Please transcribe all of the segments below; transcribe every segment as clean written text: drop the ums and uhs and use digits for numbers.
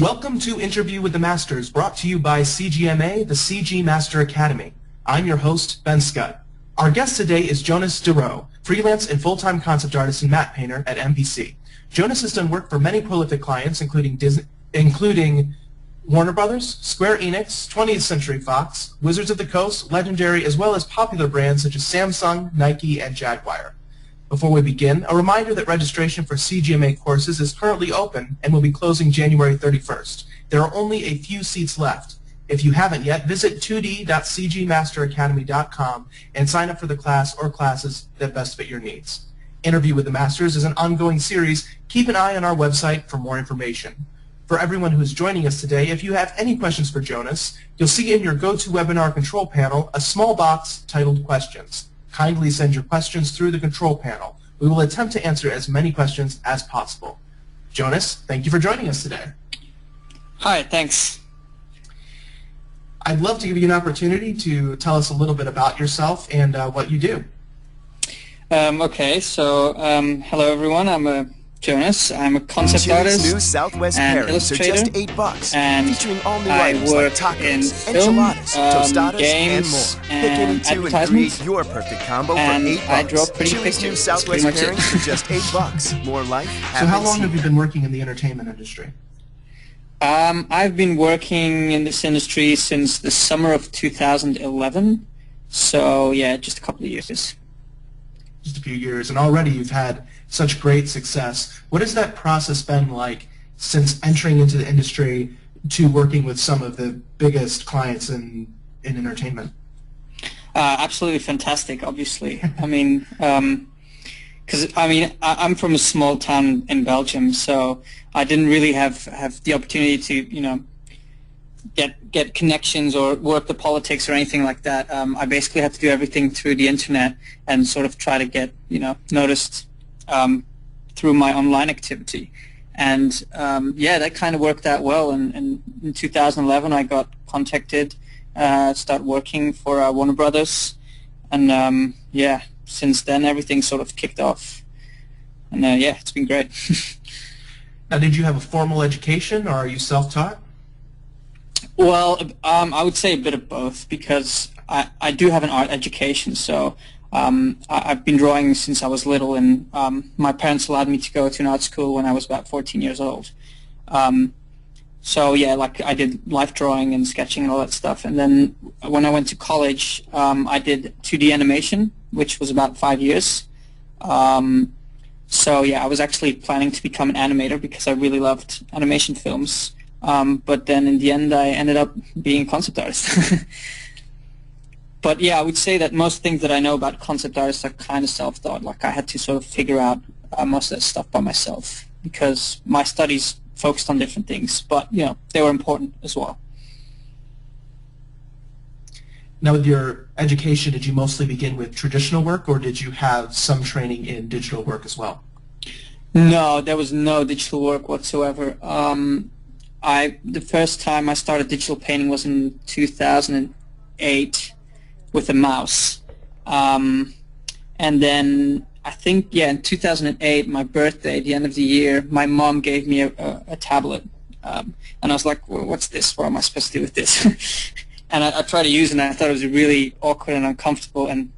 Welcome to Interview with the Masters, brought to you by CGMA, the CG Master Academy. I'm your host, Ben Scott. Our guest today is Jonas De Ro, freelance and full-time concept artist and matte painter at MPC. Jonas has done work for many prolific clients, including Warner Brothers, Square Enix, 20th Century Fox, Wizards of the Coast, Legendary, as well as popular brands such as Samsung, Nike, and Jaguar. Before we begin, a reminder that registration for CGMA courses is currently open and will be closing January 31st. There are only a few seats left. If you haven't yet, visit 2d.cgmasteracademy.com and sign up for the class or classes that best fit your needs. Interview with the Masters is an ongoing series. Keep an eye on our website for more information. For everyone who is joining us today, if you have any questions for Jonas, you'll see in your GoToWebinar control panel a small box titled Questions. Kindly send your questions through the control panel. We will attempt to answer as many questions as possible. Jonas, thank you for joining us today. Hi, thanks. I'd love to give you an opportunity to tell us a little bit about yourself and what you do. Okay, so hello everyone. I'm Jonas. I'm a concept artist new Southwest and pairings illustrator, are just $8, and featuring all new I items work like tacos, in film, enchiladas, tostadas, games, and more. Pick and any two and advertisements, create your perfect combo and for $8. I draw pretty Chewy's new pictures. That's Southwest pretty much it. pairings for just $8. More life. So how long have you been working in the entertainment industry? I've been working in this industry since the summer of 2011, so yeah, just a couple of years. Just a few years, and already you've had such great success. What has that process been like since entering into the industry to working with some of the biggest clients in entertainment? Absolutely fantastic, obviously. I mean, because I'm from a small town in Belgium, so I didn't really have the opportunity to, get connections or work the politics or anything like that. I basically had to do everything through the internet and sort of try to get, noticed through my online activity. And yeah, that kind of worked out well. And in 2011, I got contacted, start working for Warner Brothers, and yeah, since then everything sort of kicked off. And yeah, it's been great. Now, did you have a formal education, or are you self-taught? Well, I would say a bit of both, because I do have an art education, so I've been drawing since I was little, and my parents allowed me to go to an art school when I was about 14 years old. So yeah, like I did life drawing and sketching and all that stuff, and then when I went to college, I did 2D animation, which was about 5 years. So yeah, I was actually planning to become an animator because I really loved animation films. But then in the end, I ended up being a concept artist. But yeah, I would say that most things that I know about concept artists are kind of self-taught. Like I had to sort of figure out most of that stuff by myself because my studies focused on different things, but they were important as well. Now, with your education, did you mostly begin with traditional work, or did you have some training in digital work as well? No, there was no digital work whatsoever. The first time I started digital painting was in 2008 with a mouse. And then I think, yeah, in 2008, my birthday, the end of the year, my mom gave me a tablet. And I was like, well, what's this? What am I supposed to do with this? And I tried to use it, and I thought it was really awkward and uncomfortable. And,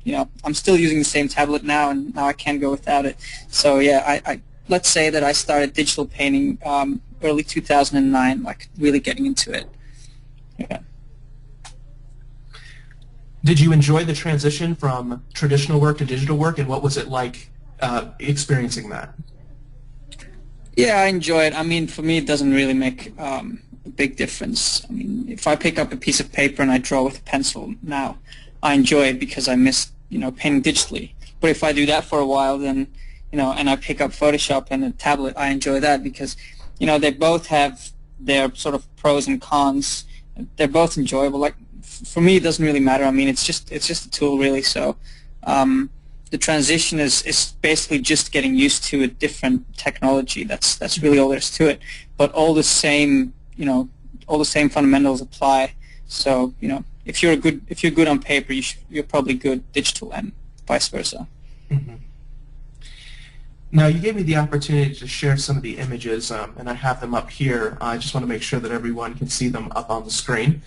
I'm still using the same tablet now, and now I can't go without it. So, yeah, let's say that I started digital painting early 2009, like really getting into it. Yeah. Did you enjoy the transition from traditional work to digital work, and what was it like experiencing that? Yeah, I enjoy it. I mean, for me, it doesn't really make a big difference. I mean, if I pick up a piece of paper and I draw with a pencil now, I enjoy it because I miss, painting digitally. But if I do that for a while, then, and I pick up Photoshop and a tablet, I enjoy that because, they both have their sort of pros and cons. They're both enjoyable. Like, for me, it doesn't really matter. I mean, it's just a tool, really. So the transition is basically just getting used to a different technology. That's really all there is to it. But all the same, all the same fundamentals apply. So, if you're good on paper, you're probably good digital, and vice versa. Mm-hmm. Now, you gave me the opportunity to share some of the images, and I have them up here. I just want to make sure that everyone can see them up on the screen.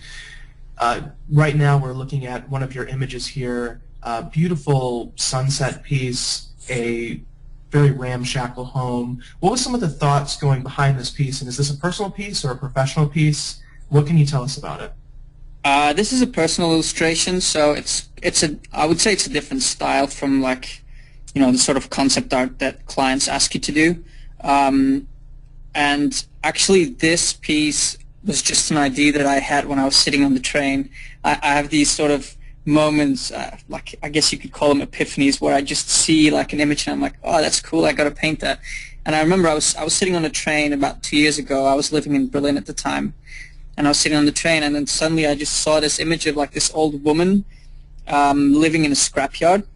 Right now, we're looking at one of your images here, a beautiful sunset piece, a very ramshackle home. What was some of the thoughts going behind this piece, and is this a personal piece or a professional piece? What can you tell us about it? This is a personal illustration, so I would say it's a different style from like, the sort of concept art that clients ask you to do. And actually this piece was just an idea that I had when I was sitting on the train. I have these sort of moments, like I guess you could call them epiphanies, where I just see like an image and I'm like, oh, that's cool, I got to paint that. And I remember I was sitting on a train about 2 years ago. I was living in Berlin at the time, and I was sitting on the train, and then suddenly I just saw this image of like this old woman living in a scrapyard.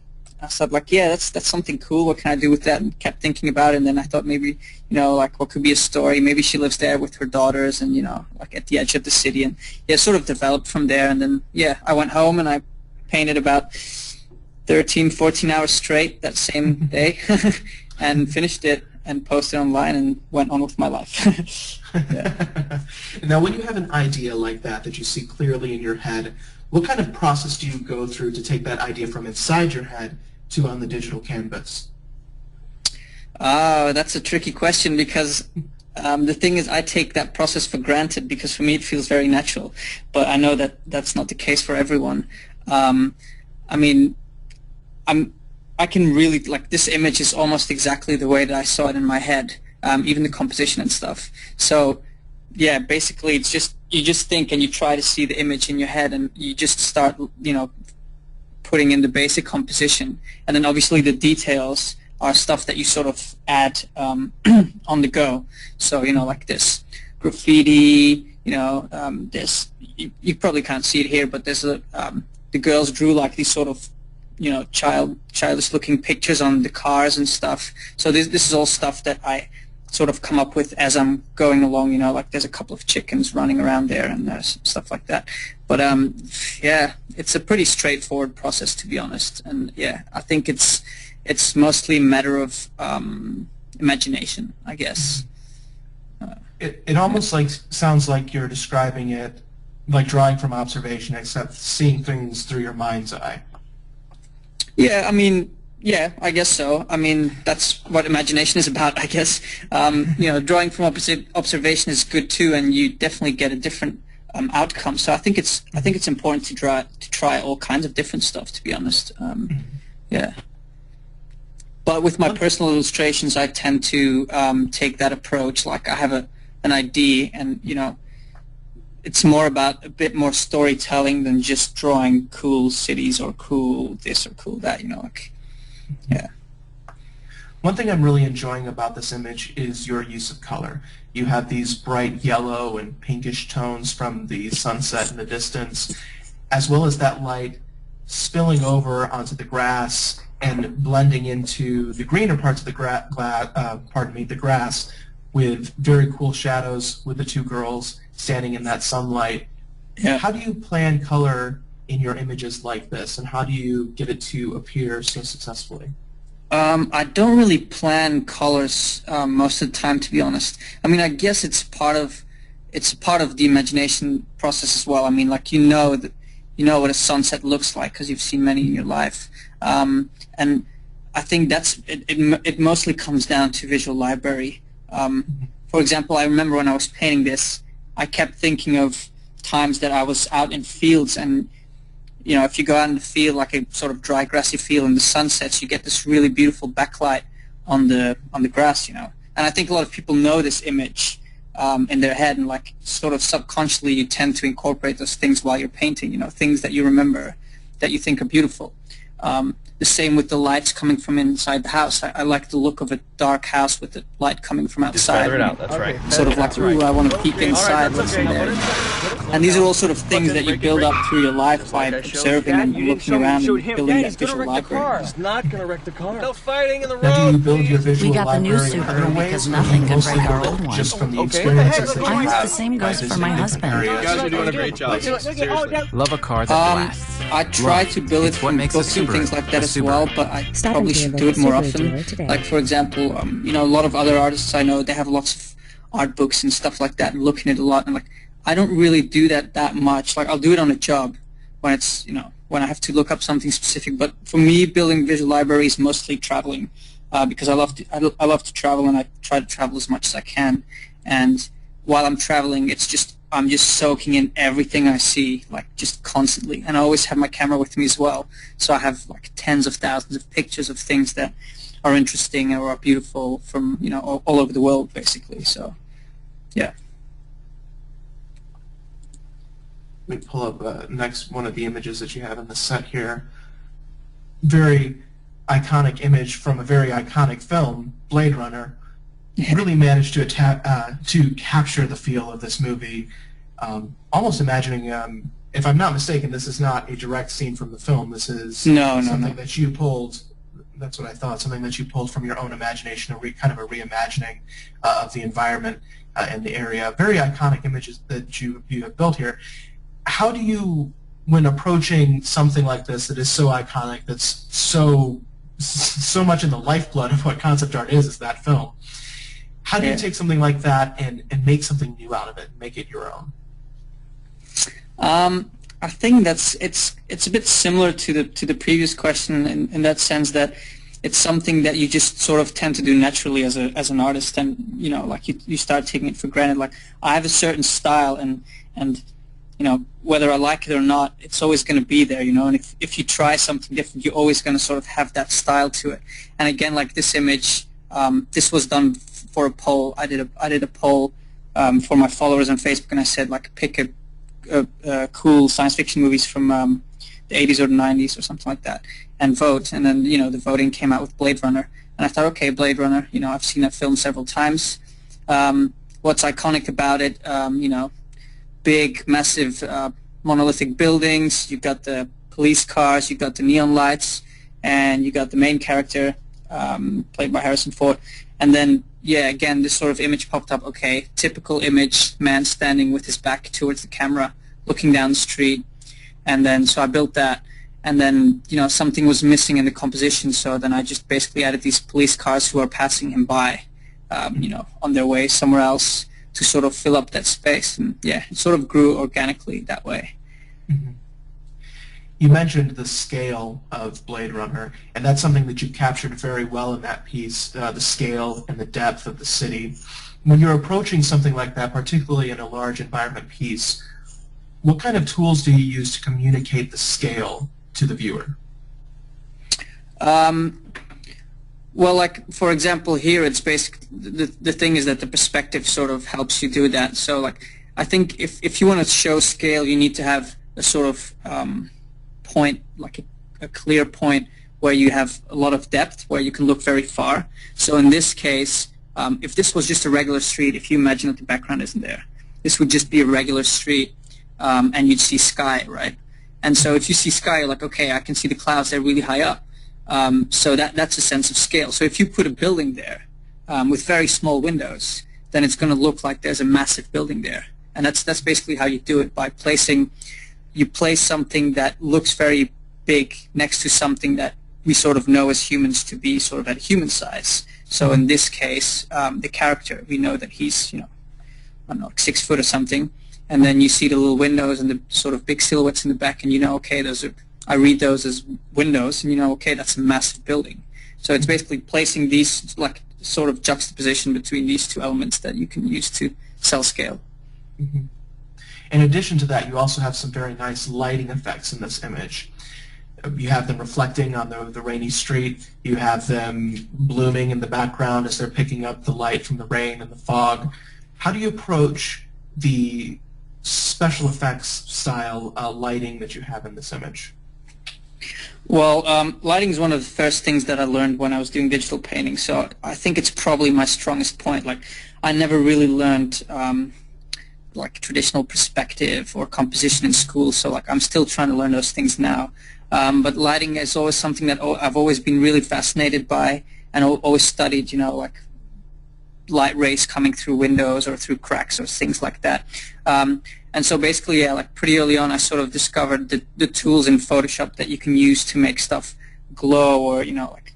I thought, like, yeah, that's something cool. What can I do with that? And kept thinking about it, and then I thought maybe, like what could be a story? Maybe she lives there with her daughters, and like at the edge of the city, and yeah, it sort of developed from there. And then yeah, I went home and I painted about 13, 14 hours straight that same day, and finished it and posted online and went on with my life. Yeah. Now, when you have an idea like that you see clearly in your head, what kind of process do you go through to take that idea from inside your head to on the digital canvas? Oh, that's a tricky question, because the thing is, I take that process for granted because for me it feels very natural. But I know that that's not the case for everyone. I mean, I can really, like, this image is almost exactly the way that I saw it in my head, even the composition and stuff. So yeah, basically it's just, you just think and you try to see the image in your head, and you just start, putting in the basic composition, and then obviously the details are stuff that you sort of add on the go. So like this graffiti, this, you probably can't see it here, but there's the girls drew like these sort of childish looking pictures on the cars and stuff. So this is all stuff that I sort of come up with as I'm going along, like there's a couple of chickens running around there and stuff like that. But yeah, it's a pretty straightforward process, to be honest. And yeah, I think it's mostly a matter of imagination, I guess. It almost sounds like you're describing it like drawing from observation, except seeing things through your mind's eye. Yeah, I mean, yeah, I guess so. I mean, that's what imagination is about, I guess. Drawing from observation is good too, and you definitely get a different outcome. So I think it's important to try all kinds of different stuff, to be honest. Yeah. But with my personal illustrations, I tend to take that approach. Like I have an idea, and it's more about a bit more storytelling than just drawing cool cities or cool this or cool that. Yeah. One thing I'm really enjoying about this image is your use of color. You have these bright yellow and pinkish tones from the sunset in the distance, as well as that light spilling over onto the grass and blending into the greener parts of the grass, with very cool shadows with the two girls standing in that sunlight. Yeah. How do you plan color in your images like this, and how do you get it to appear so successfully? I don't really plan colors most of the time, to be honest. I mean, I guess it's part of the imagination process as well. I mean, like you know what a sunset looks like because you've seen many in your life, and I think it mostly comes down to visual library. For example, I remember when I was painting this, I kept thinking of times that I was out in fields, and if you go out in the field, like a sort of dry grassy field, in the sunsets, you get this really beautiful backlight on the grass, And I think a lot of people know this image in their head, and like sort of subconsciously you tend to incorporate those things while you're painting, things that you remember that you think are beautiful. The same with the lights coming from inside the house. I like the look of a dark house with the light coming from outside. Just feather it out, that's right. Sort of like, ooh, I want to peek inside. All right, that's okay. What's in there? And these are all sort of things that you build up through your life by observing and looking around and building that visual library. He's not gonna wreck the car. No fighting in the road. Now, do you build your visual We got the new library in other Subaru ways, because or nothing do you could mostly break our build old one. just from the Okay. experiences that you I guess have the same by goes for visiting my different husband. areas? You guys are doing a great job. Seriously. Love a car that lasts. I try to build it It's what from makes a books and Subaru things like that a as Subaru. well, but I Stop probably into your should do it local more Subaru often. dealer today. Like, for example, you know, a lot of other artists I know, they have lots of art books and stuff like that and looking at it a lot, and like, I don't really do that much. Like, I'll do it on a job when it's, you know, when I have to look up something specific, but for me, building visual library is mostly traveling, because I love to travel, and I try to travel as much as I can, and while I'm traveling, I'm just soaking in everything I see, like, just constantly. And I always have my camera with me as well, so I have like tens of thousands of pictures of things that are interesting or are beautiful from, you know, all over the world, basically. So, yeah. Let me pull up next one of the images that you have in the set here. Very iconic image from a very iconic film, Blade Runner. Really managed to capture the feel of this movie. Almost imagining, if I'm not mistaken, this is not a direct scene from the film. This is something that you pulled. That's what I thought. Something that you pulled from your own imagination, kind of a reimagining of the environment in the area. Very iconic images that you have built here. How do you, when approaching something like this that is so iconic, that's so much in the lifeblood of what concept art is that film, how do you take something like that and make something new out of it, and make it your own? I think it's a bit similar to the previous question in that sense that it's something that you just sort of tend to do naturally as an artist, and you know, like you start taking it for granted. Like, I have a certain style, and you know, whether I like it or not, it's always going to be there, you know, and if you try something different, you're always going to sort of have that style to it. And again, like this image, this was done for a poll. I did a poll for my followers on Facebook, and I said, like, pick a cool science fiction movies from the 80s or the 90s or something like that, and vote. And then, you know, the voting came out with Blade Runner, and I thought, okay, Blade Runner, you know, I've seen that film several times. What's iconic about it? You know, big, massive, monolithic buildings. You've got the police cars. You've got the neon lights, and you got the main character played by Harrison Ford. And then, yeah, again, this sort of image popped up. Okay, typical image, man standing with his back towards the camera, looking down the street. And then, so I built that. And then, you know, something was missing in the composition, so then I just basically added these police cars who are passing him by, you know, on their way somewhere else to sort of fill up that space. And, yeah, it sort of grew organically that way. Mm-hmm. You mentioned the scale of Blade Runner, and that's something that you captured very well in that piece, the scale and the depth of the city. When you're approaching something like that, particularly in a large environment piece, what kind of tools do you use to communicate the scale to the viewer? Well, like, for example, here it's basically, the thing is that the perspective sort of helps you do that. So, like, I think if you want to show scale, you need to have a sort of point, like a clear point where you have a lot of depth, where you can look very far. So in this case, if this was just a regular street, if you imagine that the background isn't there, this would just be a regular street, and you'd see sky, right? And so if you see sky, you're like, okay, I can see the clouds, they're really high up. So that's a sense of scale. So if you put a building there with very small windows, then it's going to look like there's a massive building there. And that's basically how you do it, by you place something that looks very big next to something that we sort of know as humans to be sort of at human size. So in this case, the character, we know that he's, you know, I don't know, like 6 foot or something. And then you see the little windows and the sort of big silhouettes in the back, and you know, okay, I read those as windows, and you know, okay, that's a massive building. So it's basically placing these, like, sort of juxtaposition between these two elements that you can use to cell scale. Mm-hmm. In addition to that, you also have some very nice lighting effects in this image. You have them reflecting on the rainy street. You have them blooming in the background as they're picking up the light from the rain and the fog. How do you approach the special effects style lighting that you have in this image? Well, lighting is one of the first things that I learned when I was doing digital painting, so I think it's probably my strongest point. Like, I never really learned like traditional perspective or composition in school, so like I'm still trying to learn those things now. But lighting is always something that I've always been really fascinated by, and always studied, like light rays coming through windows or through cracks or things like that. And so basically, yeah, like pretty early on, I sort of discovered the tools in Photoshop that you can use to make stuff glow or, like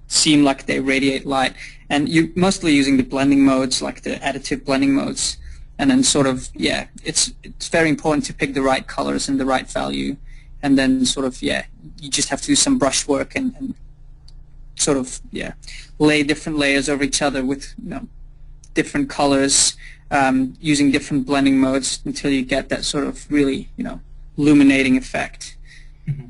seem like they radiate light. And you're mostly using the blending modes, like the additive blending modes. And then sort of, yeah, it's very important to pick the right colors and the right value. And then sort of, yeah, you just have to do some brush work and sort of, yeah, lay different layers over each other with, different colors, using different blending modes until you get that sort of really, illuminating effect. Mm-hmm.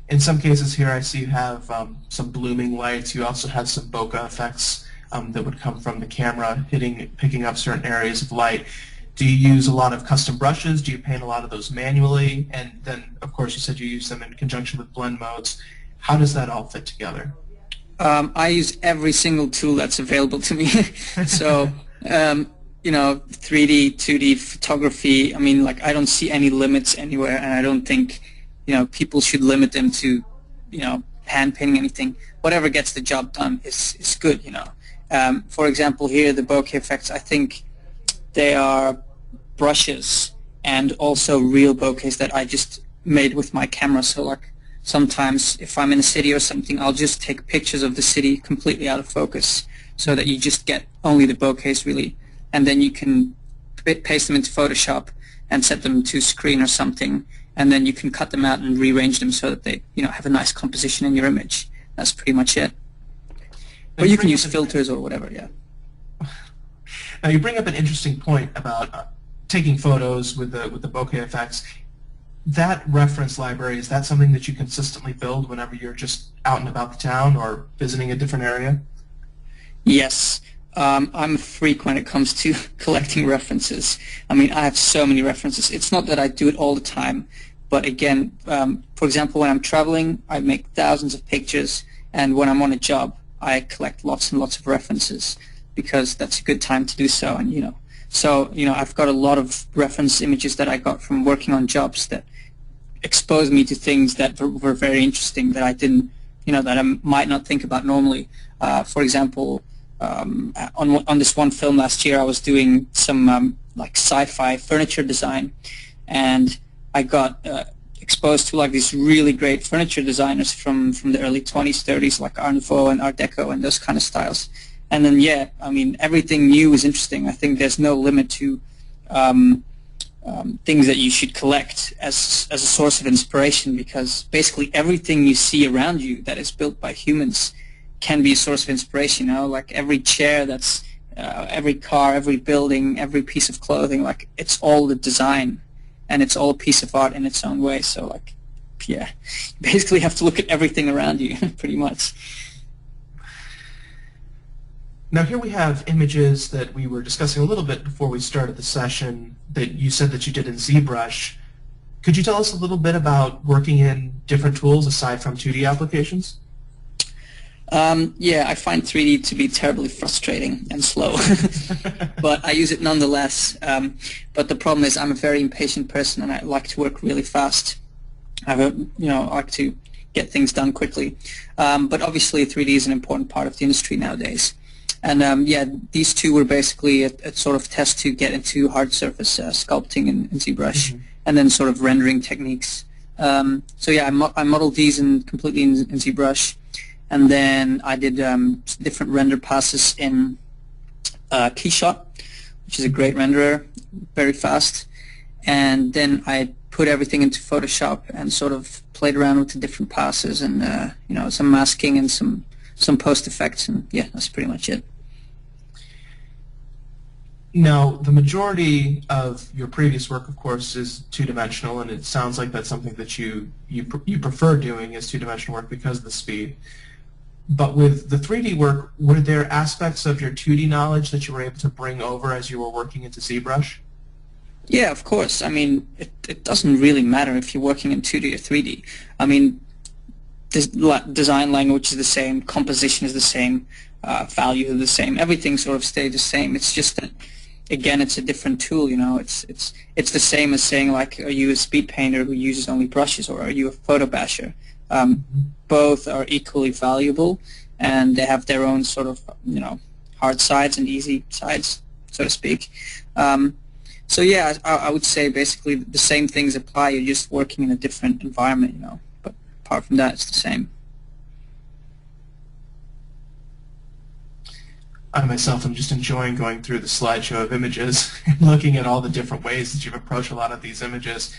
In some cases here I see you have some blooming lights. You also have some bokeh effects that would come from the camera picking up certain areas of light. Do you use a lot of custom brushes? Do you paint a lot of those manually? And then, of course, you said you use them in conjunction with blend modes. How does that all fit together? I use every single tool that's available to me. So, 3D, 2D photography, I mean, like, I don't see any limits anywhere, and I don't think, people should limit them to, hand painting anything. Whatever gets the job done is good, For example, here, the bokeh effects, I think they are brushes and also real bokehs that I just made with my camera. So, like, sometimes if I'm in a city or something, I'll just take pictures of the city completely out of focus so that you just get only the bokehs really, and then you can paste them into Photoshop and set them to screen or something, and then you can cut them out and rearrange them so that they have a nice composition in your image. That's pretty much it. Or you can use filters or whatever, yeah. Now you bring up an interesting point about taking photos with the bokeh effects. That reference library, is that something that you consistently build whenever you're just out and about the town or visiting a different area? Yes. I'm a freak when it comes to collecting references. I mean, I have so many references. It's not that I do it all the time, but again, for example, when I'm traveling, I make thousands of pictures, and when I'm on a job, I collect lots and lots of references because that's a good time to do so. And I've got a lot of reference images that I got from working on jobs that exposed me to things that were very interesting that I didn't, that I might not think about normally. For example, on this one film last year, I was doing some like sci-fi furniture design, and I got exposed to like these really great furniture designers from the early 20s, 30s, like Art Nouveau and Art Deco and those kind of styles. And then, yeah, I mean, everything new is interesting. I think there's no limit to things that you should collect as a source of inspiration, because basically everything you see around you that is built by humans can be a source of inspiration. Like every chair that's, every car, every building, every piece of clothing, like it's all the design, and it's all a piece of art in its own way. So, like, yeah, you basically have to look at everything around you, pretty much. Now here we have images that we were discussing a little bit before we started the session that you said that you did in ZBrush. Could you tell us a little bit about working in different tools aside from 2D applications? Yeah, I find 3D to be terribly frustrating and slow, but I use it nonetheless. But the problem is I'm a very impatient person, and I like to work really fast. I like to get things done quickly. But obviously 3D is an important part of the industry nowadays. And yeah, these two were basically a sort of test to get into hard surface sculpting in ZBrush, and then sort of rendering techniques. So yeah, I modeled these completely in ZBrush, and then I did different render passes in Keyshot, which is a great renderer, very fast. And then I put everything into Photoshop and sort of played around with the different passes and some masking and some post effects, and yeah, that's pretty much it. Now, the majority of your previous work, of course, is two-dimensional, and it sounds like that's something that you prefer doing is two-dimensional work because of the speed. But with the 3D work, were there aspects of your 2D knowledge that you were able to bring over as you were working into ZBrush? Yeah, of course. I mean, it doesn't really matter if you're working in 2D or 3D. I mean, design language is the same, composition is the same, value is the same, everything sort of stays the same. It's just that again, it's a different tool. It's the same as saying, like, are you a speed painter who uses only brushes, or are you a photo basher? Both are equally valuable, and they have their own sort of hard sides and easy sides, so to speak. So yeah, I would say basically the same things apply. You're just working in a different environment, But apart from that, it's the same. I myself am just enjoying going through the slideshow of images and looking at all the different ways that you've approached a lot of these images.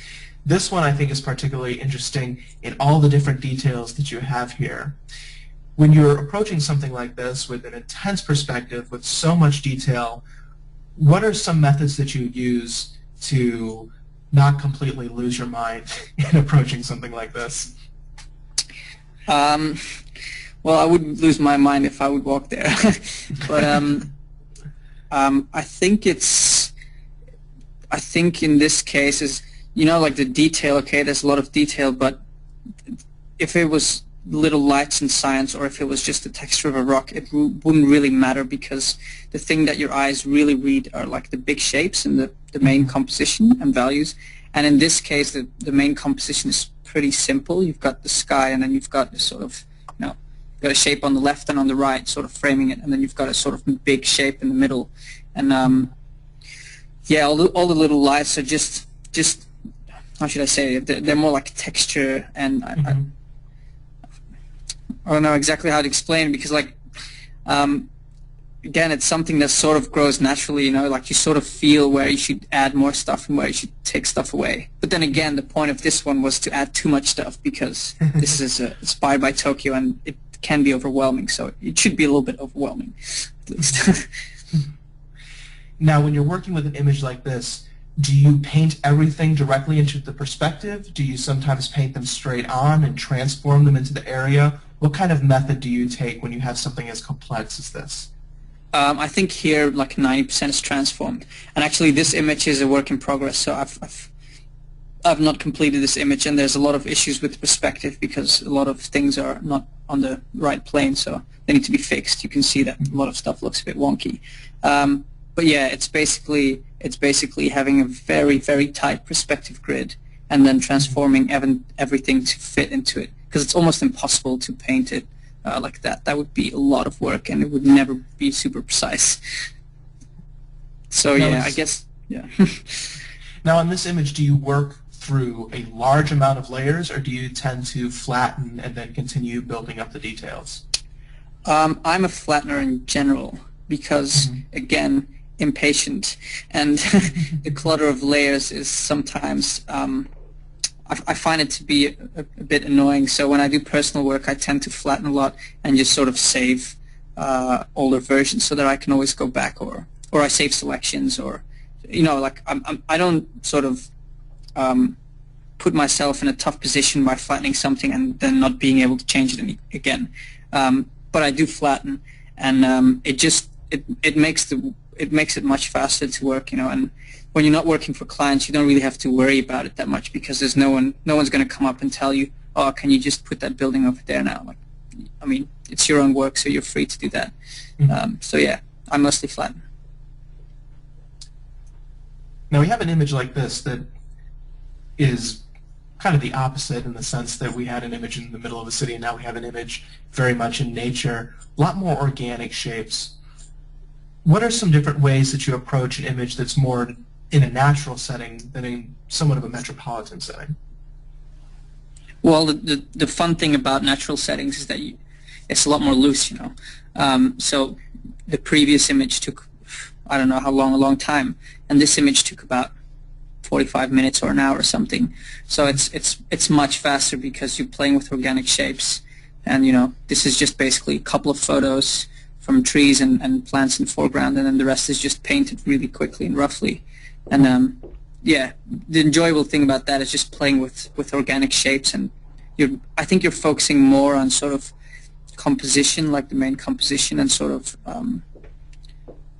This one I think is particularly interesting in all the different details that you have here. When you're approaching something like this with an intense perspective, with so much detail, what are some methods that you use to not completely lose your mind in approaching something like this? Well, I wouldn't lose my mind if I would walk there. But I think in this case is, like the detail, okay, there's a lot of detail, but if it was little lights in science, or if it was just the texture of a rock, it wouldn't really matter, because the thing that your eyes really read are like the big shapes and the main composition and values. And in this case, the main composition is pretty simple. You've got the sky, and then you've got this sort of, you've got a shape on the left and on the right, sort of framing it, and then you've got a sort of big shape in the middle. And yeah, all the little lights are just how should I say it? They're more like texture, and I don't know exactly how to explain it, because again, it's something that sort of grows naturally, like you sort of feel where you should add more stuff and where you should take stuff away. But then again, the point of this one was to add too much stuff, because this is inspired by Tokyo, and it can be overwhelming, so it should be a little bit overwhelming, at least. Now, when you're working with an image like this, do you paint everything directly into the perspective? Do you sometimes paint them straight on and transform them into the area? What kind of method do you take when you have something as complex as this? I think here like 90% is transformed, and actually this image is a work in progress. So I've not completed this image, and there's a lot of issues with perspective, because a lot of things are not on the right plane, so they need to be fixed. You can see that a lot of stuff looks a bit wonky. But yeah, it's basically having a very, very tight perspective grid, and then transforming everything to fit into it, because it's almost impossible to paint it like that. That would be a lot of work, and it would never be super precise. So yeah, I guess, yeah. Now, in this image, do you work through a large amount of layers, or do you tend to flatten and then continue building up the details? I'm a flattener in general, because, again, impatient, and the clutter of layers is sometimes I find it to be a bit annoying. So when I do personal work, I tend to flatten a lot and just sort of save older versions, so that I can always go back, or I save selections, or like I don't sort of put myself in a tough position by flattening something and then not being able to change it again. But I do flatten, and it makes it much faster to work, and when you're not working for clients, you don't really have to worry about it that much, because there's no one's going to come up and tell you, oh, can you just put that building over there now? Like, I mean, it's your own work, so you're free to do that. So yeah, I mostly flatten. Now, we have an image like this that is kind of the opposite, in the sense that we had an image in the middle of a city, and now we have an image very much in nature, a lot more organic shapes. What are some different ways that you approach an image that's more in a natural setting than in somewhat of a metropolitan setting? Well, the fun thing about natural settings is that it's a lot more loose, So the previous image took, I don't know how long, a long time, and this image took about 45 minutes or an hour or something. So it's much faster, because you're playing with organic shapes, and this is just basically a couple of photos from trees and plants in the foreground, and then the rest is just painted really quickly and roughly. And yeah, the enjoyable thing about that is just playing with organic shapes, and I think you're focusing more on sort of composition, like the main composition, and sort of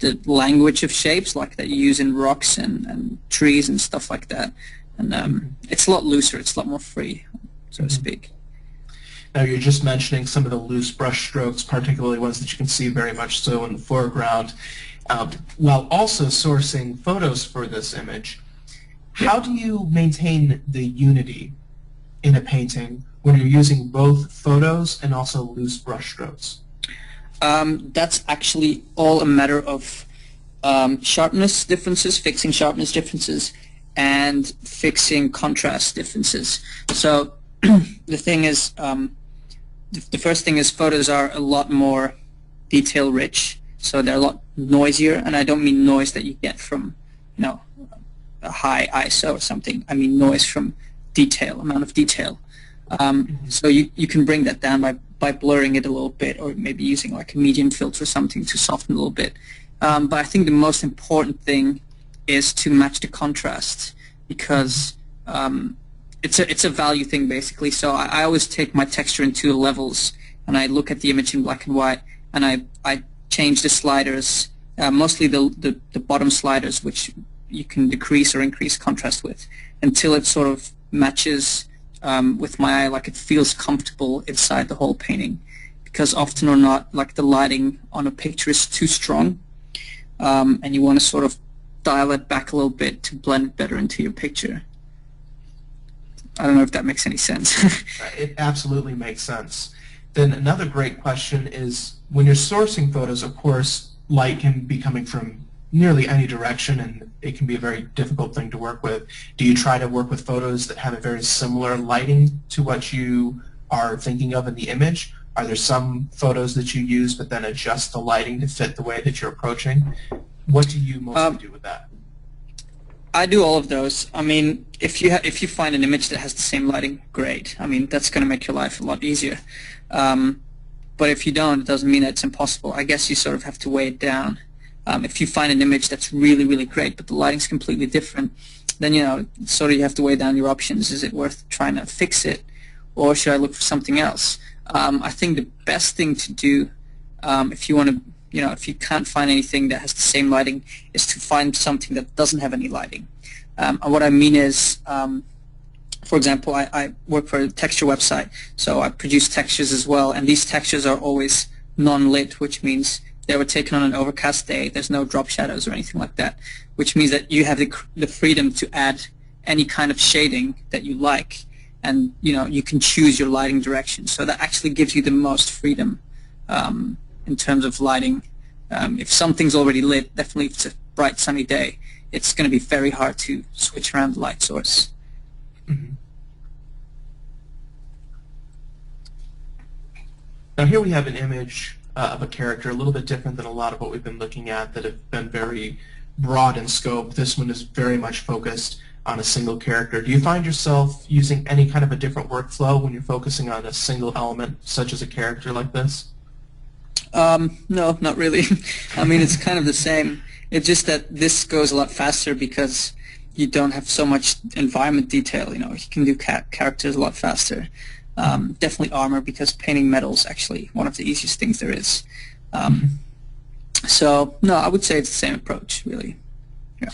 the language of shapes, like that you use in rocks and trees and stuff like that. And it's a lot looser, it's a lot more free, so to speak. Now, you're just mentioning some of the loose brush strokes, particularly ones that you can see very much so in the foreground. while also sourcing photos for this image. How do you maintain the unity in a painting when you're using both photos and also loose brushstrokes? That's actually all a matter of sharpness differences, fixing sharpness differences, and fixing contrast differences. So the thing is, the first thing is photos are a lot more detail rich, so they're a lot noisier, and I don't mean noise that you get from, a high ISO or something. I mean noise from detail, amount of detail. So you can bring that down by blurring it a little bit, or maybe using like a medium filter or something to soften a little bit. But I think the most important thing is to match the contrast, because it's a value thing basically. So I always take my texture in 2 levels, and I look at the image in black and white, and I change the sliders, mostly the bottom sliders, which you can decrease or increase contrast with, until it sort of matches with my eye, like it feels comfortable inside the whole painting. Because often or not, like the lighting on a picture is too strong, and you want to sort of dial it back a little bit to blend it better into your picture. I don't know if that makes any sense. It absolutely makes sense. Then another great question is, when you're sourcing photos, of course, light can be coming from nearly any direction, and it can be a very difficult thing to work with. Do you try to work with photos that have a very similar lighting to what you are thinking of in the image? Are there some photos that you use but then adjust the lighting to fit the way that you're approaching? What do you mostly do with that? I do all of those. I mean, if you find an image that has the same lighting, great. I mean, that's going to make your life a lot easier. But if you don't, it doesn't mean that it's impossible. I guess you sort of have to weigh it down. If you find an image that's really, really great, but the lighting's completely different, then, sort of you have to weigh down your options. Is it worth trying to fix it, or should I look for something else? I think the best thing to do, if you want to, if you can't find anything that has the same lighting, is to find something that doesn't have any lighting. And what I mean is, for example, I work for a texture website, so I produce textures as well, and these textures are always non-lit, which means they were taken on an overcast day. There's no drop shadows or anything like that, which means that you have the freedom to add any kind of shading that you like, and you can choose your lighting direction. So that actually gives you the most freedom in terms of lighting. If something's already lit, definitely if it's a bright sunny day, it's going to be very hard to switch around the light source. Mm-hmm. Now here we have an image of a character a little bit different than a lot of what we've been looking at that have been very broad in scope. This one is very much focused on a single character. Do you find yourself using any kind of a different workflow when you're focusing on a single element, such as a character like this? No, not really. I mean, it's kind of the same. It's just that this goes a lot faster because you don't have so much environment detail. You can do characters a lot faster. Definitely armor, because painting metal is actually one of the easiest things there is. So, no, I would say it's the same approach, really. Yeah.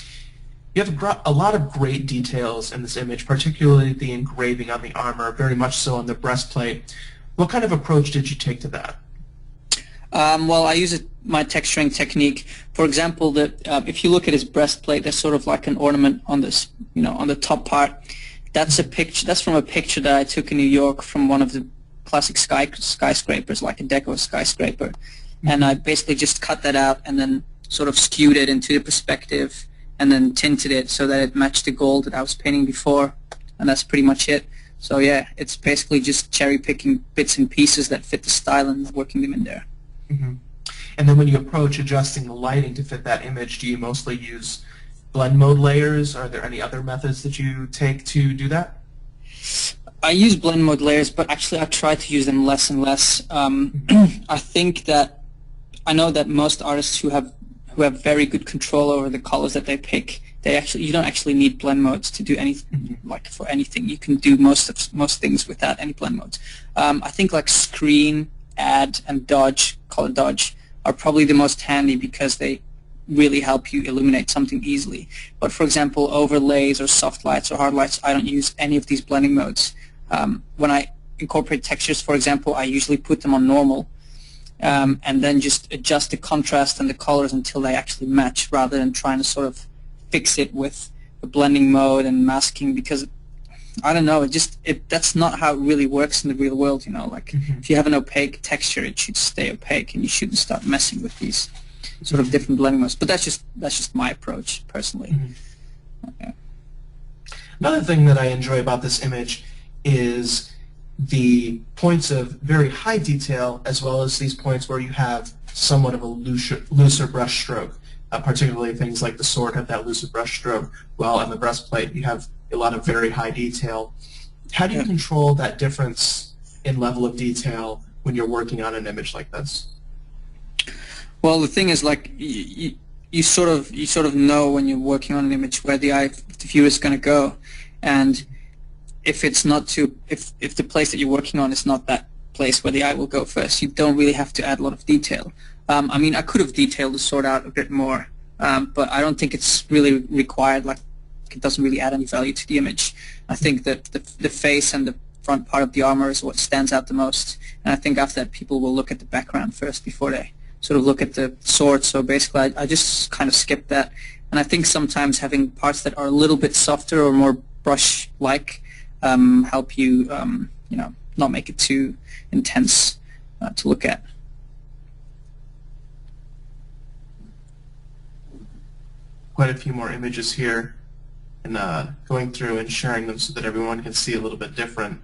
You have a lot of great details in this image, particularly the engraving on the armor, very much so on the breastplate. What kind of approach did you take to that? Well, I use my texturing technique. For example, if you look at his breastplate, there's sort of like an ornament on this, on the top part. That's a picture. That's from a picture that I took in New York from one of the classic skyscrapers, like a deco skyscraper. And I basically just cut that out and then sort of skewed it into the perspective, and then tinted it so that it matched the gold that I was painting before. And that's pretty much it. So yeah, it's basically just cherry picking bits and pieces that fit the style and working them in there. Mm-hmm. And then when you approach adjusting the lighting to fit that image, do you mostly use blend mode layers? Are there any other methods that you take to do that? I use blend mode layers, but actually I try to use them less and less. I think that I know that most artists who have very good control over the colors that they pick, you don't actually need blend modes to do anything. Like for anything, you can do most things without any blend modes. I think like screen, add, and dodge, color dodge, are probably the most handy because they really help you illuminate something easily. But for example, overlays or soft lights or hard lights, I don't use any of these blending modes. When I incorporate textures, for example, I usually put them on normal, and then just adjust the contrast and the colors until they actually match, rather than trying to sort of fix it with the blending mode and masking, because I don't know, that's not how it really works in the real world, you know. Like if you have an opaque texture, it should stay opaque, and you shouldn't start messing with these sort of different blending modes. But that's just my approach personally. Okay. Another thing that I enjoy about this image is the points of very high detail, as well as these points where you have somewhat of a looser brush stroke. Particularly things like the sword have that looser brush stroke, while on the breastplate you have a lot of very high detail. How do you control that difference in level of detail when you're working on an image like this? Well, the thing is, like, you sort of know when you're working on an image where the eye of the viewer is going to go, and if it's not too, if the place that you're working on is not that place where the eye will go first, you don't really have to add a lot of detail. I mean, I could have detailed the sword out a bit more, but I don't think it's really required. Like, it doesn't really add any value to the image. I think that the face and the front part of the armor is what stands out the most, and I think after that people will look at the background first before they sort of look at the sword. So basically I just kind of skip that, and I think sometimes having parts that are a little bit softer or more brush-like help you, you know, not make it too intense to look at. Quite a few more images here, and going through and sharing them so that everyone can see a little bit different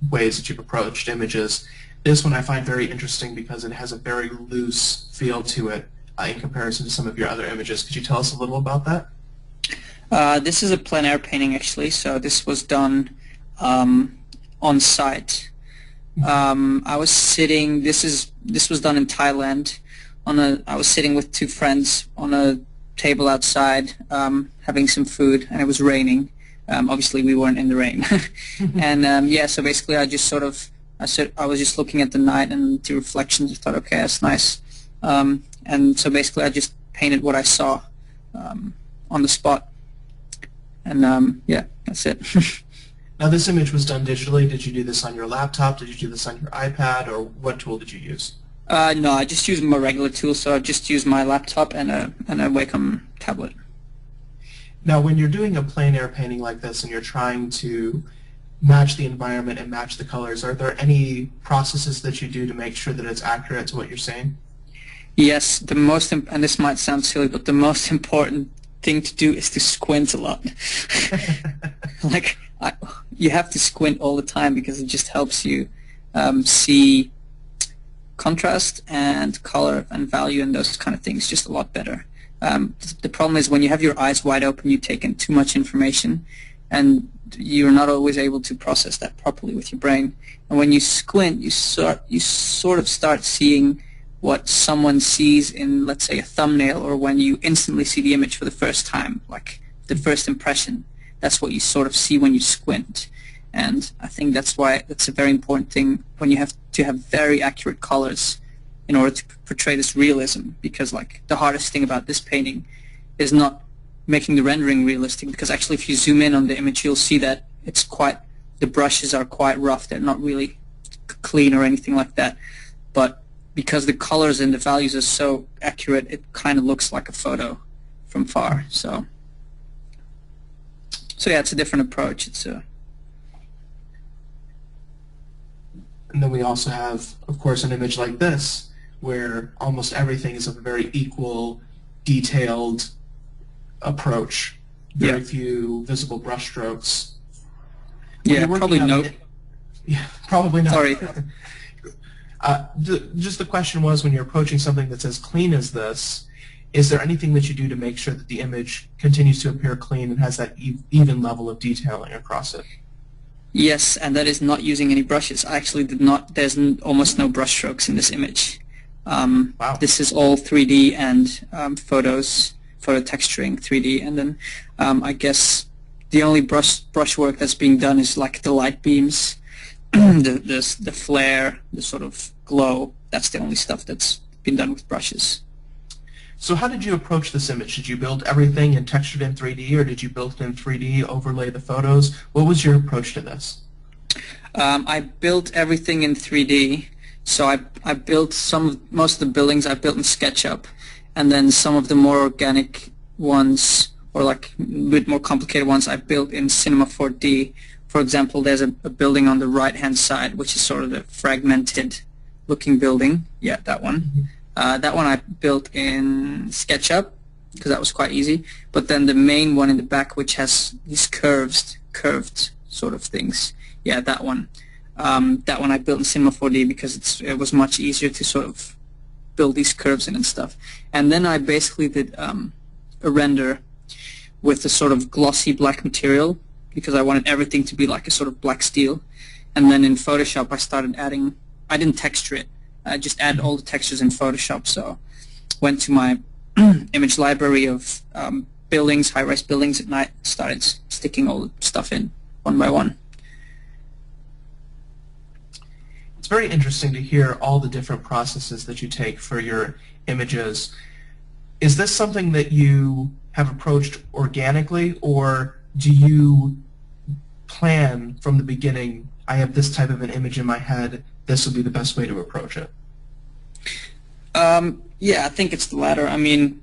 ways that you've approached images. This one I find very interesting because it has a very loose feel to it in comparison to some of your other images. Could you tell us a little about that? This is a plein air painting, actually, so this was done on site. I was sitting, this was done in Thailand. I was sitting with two friends on a table outside, having some food, and it was raining. Obviously we weren't in the rain. And yeah, so basically I just sort of, I was just looking at the night and the reflections. I thought, okay, that's nice. And so basically I just painted what I saw on the spot. And yeah, that's it. Now this image was done digitally. Did you do this on your laptop? Did you do this on your iPad? Or what tool did you use? No, I just used my regular tool, so I just used my laptop and a Wacom tablet. Now when you're doing a plein air painting like this and you're trying to match the environment and match the colors, are there any processes that you do to make sure that it's accurate to what you're seeing? Yes, the most, and this might sound silly, but the most important thing to do is to squint a lot. Like, you have to squint all the time because it just helps you see contrast and color and value and those kind of things just a lot better. The problem is when you have your eyes wide open, you take in too much information, and you're not always able to process that properly with your brain. And when you squint, you sort of start seeing what someone sees in, let's say, a thumbnail, or when you instantly see the image for the first time, like the first impression. That's what you sort of see when you squint. And I think that's why it's a very important thing when you have to have very accurate colors in order to portray this realism, because like the hardest thing about this painting is not making the rendering realistic, because actually if you zoom in on the image you'll see that it's quite, the brushes are quite rough, they're not really clean or anything like that, but because the colors and the values are so accurate, it kind of looks like a photo from far. So yeah, it's a different approach. And then we also have, of course, an image like this, where almost everything is of a very equal, detailed approach. Very few visible brushstrokes. Yeah, probably no. Yeah, probably not. Sorry. Just the question was, when you're approaching something that's as clean as this, is there anything that you do to make sure that the image continues to appear clean and has that even level of detailing across it? Yes, and that is not using any brushes. I actually did not, there's almost no brush strokes in this image. Wow. This is all 3D and photo texturing 3D, and then I guess the only brush work that's being done is like the light beams, the flare, the sort of glow. That's the only stuff that's been done with brushes. So how did you approach this image? Did you build everything and texture it in 3D, or did you build it in 3D, overlay the photos? What was your approach to this? I built everything in 3D, So I built most of the buildings I built in SketchUp, and then some of the more organic ones, or like a bit more complicated ones, I built in Cinema 4D. For example, there's a building on the right-hand side, which is sort of the fragmented-looking building. Yeah, that one. That one I built in SketchUp because that was quite easy. But then the main one in the back, which has these curved sort of things. Yeah, that one. That one I built in Cinema 4D because it was much easier to sort of build these curves in and stuff. And then I basically did a render with a sort of glossy black material because I wanted everything to be like a sort of black steel. And then in Photoshop I started adding, I didn't texture it, I just added all the textures in Photoshop. So went to my image library of buildings, high-rise buildings at night, started sticking all the stuff in one by one. It's very interesting to hear all the different processes that you take for your images. Is this something that you have approached organically, or do you plan from the beginning, I have this type of an image in my head, this will be the best way to approach it? Yeah, I think it's the latter. I mean,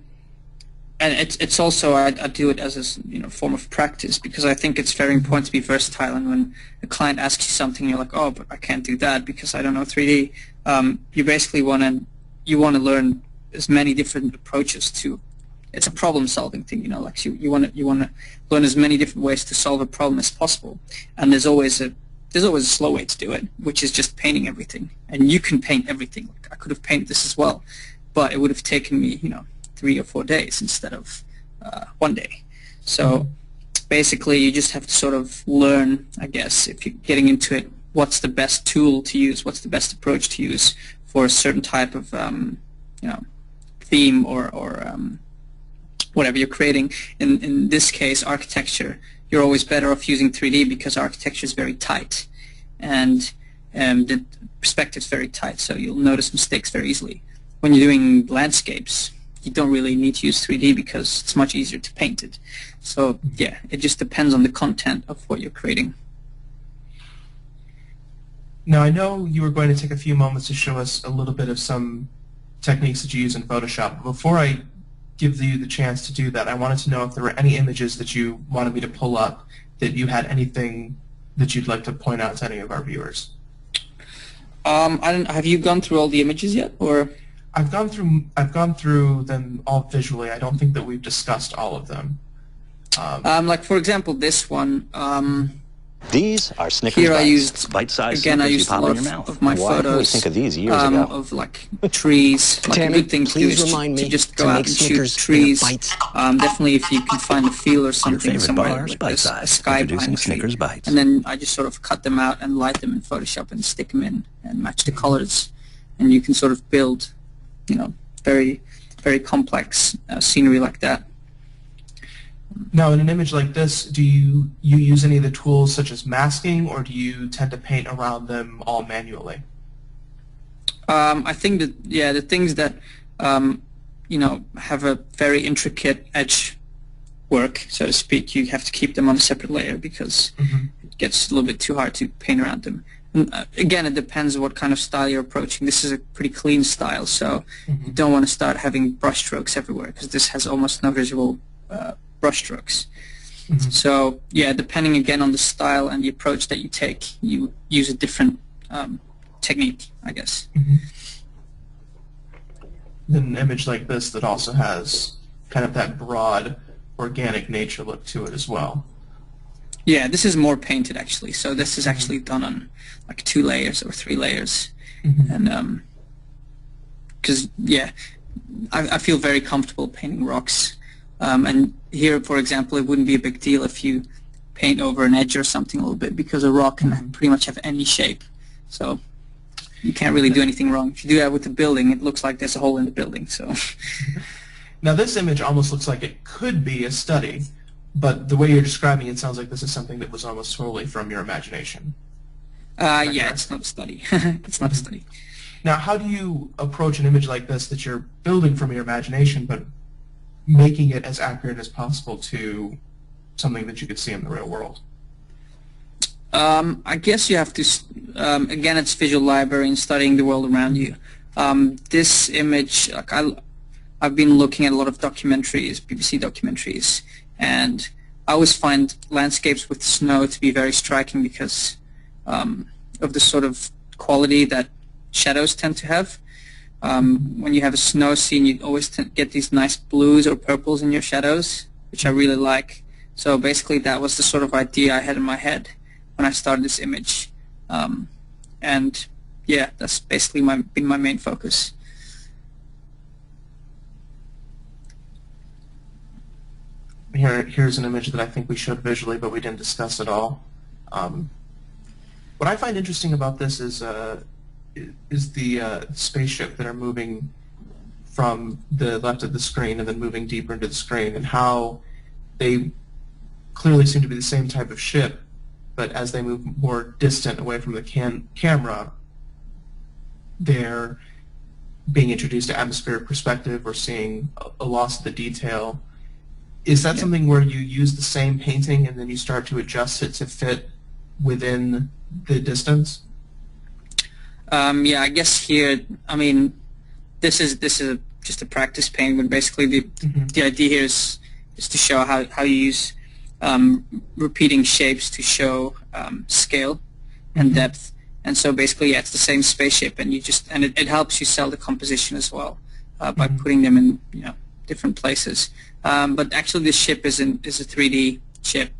and it's also I do it as a form of practice because I think it's very important to be versatile. And when a client asks you something, you're like, oh, but I can't do that because I don't know 3D. You basically want to learn as many different approaches to. It's a problem-solving thing, like you want to learn as many different ways to solve a problem as possible. And there's always a slow way to do it, which is just painting everything. And you can paint everything. Like I could have painted this as well, but it would have taken me, 3 or 4 days instead of 1 day. So basically you just have to sort of learn, I guess, if you're getting into it, what's the best tool to use, what's the best approach to use for a certain type of theme or whatever you're creating. In this case, architecture, you're always better off using 3D because architecture is very tight and the perspective is very tight, so you'll notice mistakes very easily. When you're doing landscapes, you don't really need to use 3D because it's much easier to paint it. So yeah, it just depends on the content of what you're creating. Now I know you were going to take a few moments to show us a little bit of some techniques that you use in Photoshop. Before I give you the chance to do that, I wanted to know if there were any images that you wanted me to pull up, that you had anything that you'd like to point out to any of our viewers. Have you gone through all the images yet, or? I've gone through them all visually. I don't think that we've discussed all of them. Like for example, this one. These are Snickers here bites. I used Bite-sized again. I Snickers you used a pop lot in your mouth. of my Why didn't we photos think of these years ago? of like trees. Like Tammy, a good thing to do please is remind to me just to go out make and shoot Snickers trees. bites. Definitely, if you can find a field or something favorite somewhere bars, like bite-sized. a sky Introducing behind a tree. Snickers bites. And then I just sort of cut them out and light them in Photoshop and stick them in and match the colors, and you can sort of build, very, very complex scenery like that. Now, in an image like this, do you use any of the tools such as masking, or do you tend to paint around them all manually? I think that, yeah, the things that, have a very intricate edge work, so to speak, you have to keep them on a separate layer because it gets a little bit too hard to paint around them. And, again, it depends on what kind of style you're approaching. This is a pretty clean style, so you don't want to start having brush strokes everywhere because this has almost no visual brush strokes. So yeah, depending again on the style and the approach that you take, you use a different technique, I guess. Then an image like this that also has kind of that broad organic nature look to it as well. Yeah, this is more painted actually. So this is actually done on like 2 layers or 3 layers, and because yeah, I feel very comfortable painting rocks. And here, for example, it wouldn't be a big deal if you paint over an edge or something a little bit because a rock can pretty much have any shape. So you can't really do anything wrong. If you do that with the building, it looks like there's a hole in the building. So. Now this image almost looks like it could be a study, but the way you're describing it sounds like this is something that was almost totally from your imagination. Yeah, it's not a study. It's not a study. Now, how do you approach an image like this that you're building from your imagination, but making it as accurate as possible to something that you could see in the real world? I guess you have to, again, it's visual library and studying the world around you. This image, like I've been looking at a lot of documentaries, BBC documentaries, and I always find landscapes with snow to be very striking because of the sort of quality that shadows tend to have. When you have a snow scene, you always get these nice blues or purples in your shadows, which I really like. So basically that was the sort of idea I had in my head when I started this image. And yeah, that's basically been my main focus. Here's an image that I think we showed visually, but we didn't discuss at all. What I find interesting about this is the spaceship that are moving from the left of the screen and then moving deeper into the screen, and how they clearly seem to be the same type of ship, but as they move more distant away from the camera, they're being introduced to atmospheric perspective or seeing a loss of the detail. Is that something where you use the same painting and then you start to adjust it to fit within the distance? Yeah, I guess here, I mean, this is just a practice paint, but basically the idea here is to show how you use repeating shapes to show scale and depth. And so basically, yeah, it's the same spaceship, and it helps you sell the composition as well by putting them in different places. But actually, this ship is a 3D ship,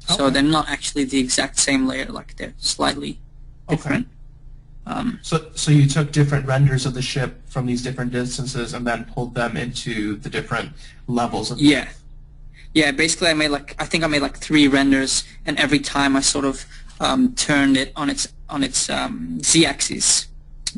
so they're not actually the exact same layer. Like they're slightly different. So you took different renders of the ship from these different distances and then pulled them into the different levels of depth. Yeah, basically I think I made like 3 renders, and every time I sort of turned it on its z-axis,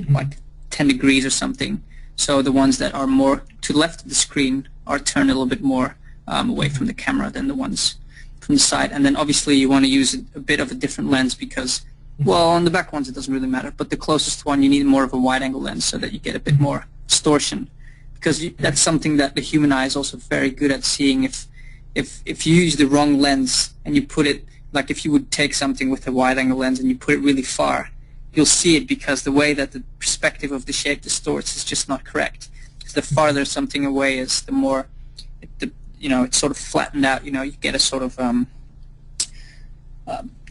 like 10 degrees or something. So the ones that are more to the left of the screen are turned a little bit more away from the camera than the ones from the side. And then obviously you want to use a bit of a different lens because, well, on the back ones it doesn't really matter, but the closest one you need more of a wide-angle lens so that you get a bit more distortion, because that's something that the human eye is also very good at seeing. If you use the wrong lens and you put it, like if you would take something with a wide-angle lens and you put it really far, you'll see it because the way that the perspective of the shape distorts is just not correct. Because the farther something away is, the more it's sort of flattened out. You get a sort of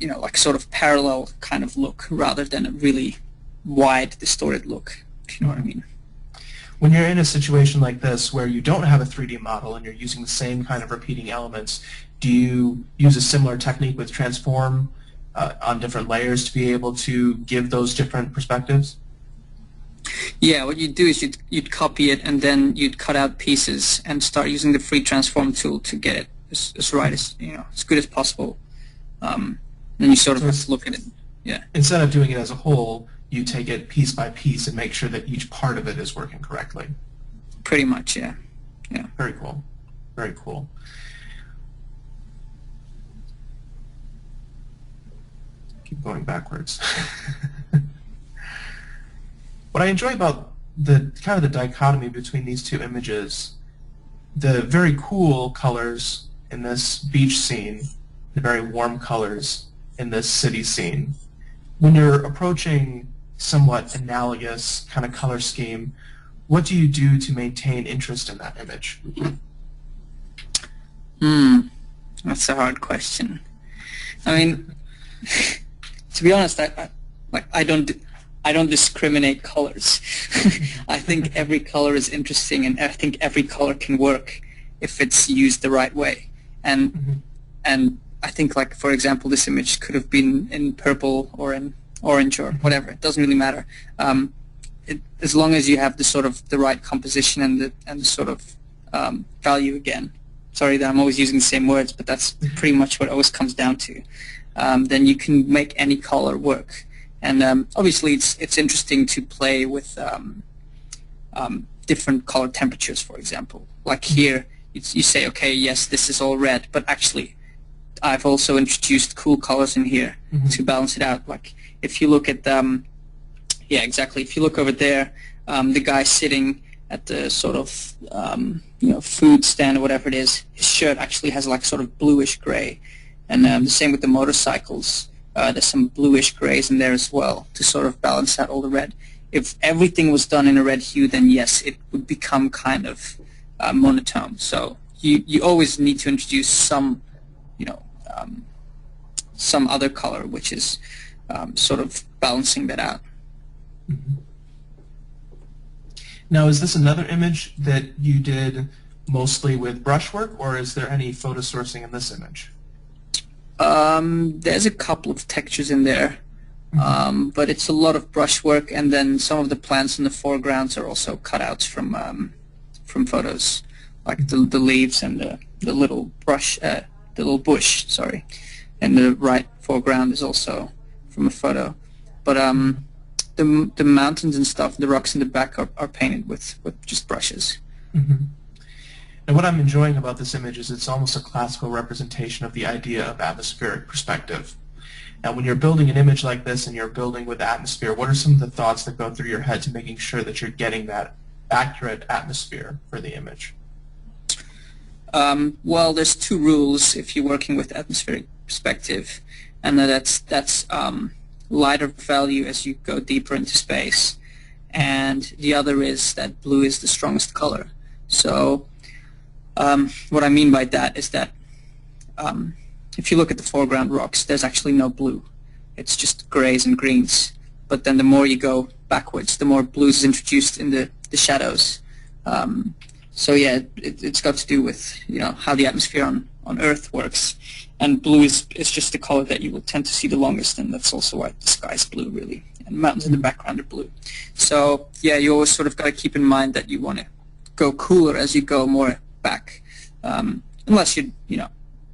like sort of parallel kind of look rather than a really wide distorted look, if you know what I mean. When you're in a situation like this where you don't have a 3D model and you're using the same kind of repeating elements, do you use a similar technique with transform on different layers to be able to give those different perspectives? Yeah, what you'd do is you'd copy it and then you'd cut out pieces and start using the free transform tool to get it as right as as good as possible. Then you sort of have to look at it. Yeah. Instead of doing it as a whole, you take it piece by piece and make sure that each part of it is working correctly. Pretty much, yeah. Yeah. Very cool. Very cool. Keep going backwards. What I enjoy about the kind of the dichotomy between these two images, the very cool colors in this beach scene, the very warm colors in this city scene. When you're approaching somewhat analogous kind of color scheme, what do you do to maintain interest in that image? That's a hard question. I mean, to be honest, I don't discriminate colors. I think every color is interesting, and I think every color can work if it's used the right way. And I think, like, for example, this image could have been in purple or in orange or whatever. It doesn't really matter. As long as you have the right composition and the sort of value again. Sorry that I'm always using the same words, but that's pretty much what it always comes down to. Then you can make any color work. And obviously it's interesting to play with different color temperatures, for example. Like here, you say, okay, yes, this is all red, but actually I've also introduced cool colors in here to balance it out. Like if you look at yeah, exactly. If you look over there, the guy sitting at the sort of food stand or whatever it is, his shirt actually has like sort of bluish gray, and the same with the motorcycles. There's some bluish grays in there as well to sort of balance out all the red. If everything was done in a red hue, then yes, it would become kind of monotone. So you always need to introduce some, some other color, which is sort of balancing that out. Mm-hmm. Now, is this another image that you did mostly with brushwork, or is there any photo sourcing in this image? There's a couple of textures in there, but it's a lot of brushwork, and then some of the plants in the foregrounds are also cutouts from photos, like the leaves and the little brush, the little bush, sorry, and the right foreground is also from a photo. But the mountains and stuff, the rocks in the back are painted with just brushes. Mm-hmm. And what I'm enjoying about this image is it's almost a classical representation of the idea of atmospheric perspective. Now, when you're building an image like this and you're building with atmosphere, what are some of the thoughts that go through your head to making sure that you're getting that accurate atmosphere for the image? Well, there's two rules if you're working with atmospheric perspective, and that's lighter value as you go deeper into space, and the other is that blue is the strongest color. So what I mean by that is that if you look at the foreground rocks, there's actually no blue. It's just grays and greens. But then the more you go backwards, the more blue is introduced in the shadows. So yeah, it's got to do with how the atmosphere on Earth works. And blue is just the color that you will tend to see the longest, and that's also why the sky's blue, really. And mountains in the background are blue. So yeah, you always sort of got to keep in mind that you want to go cooler as you go more back, unless you're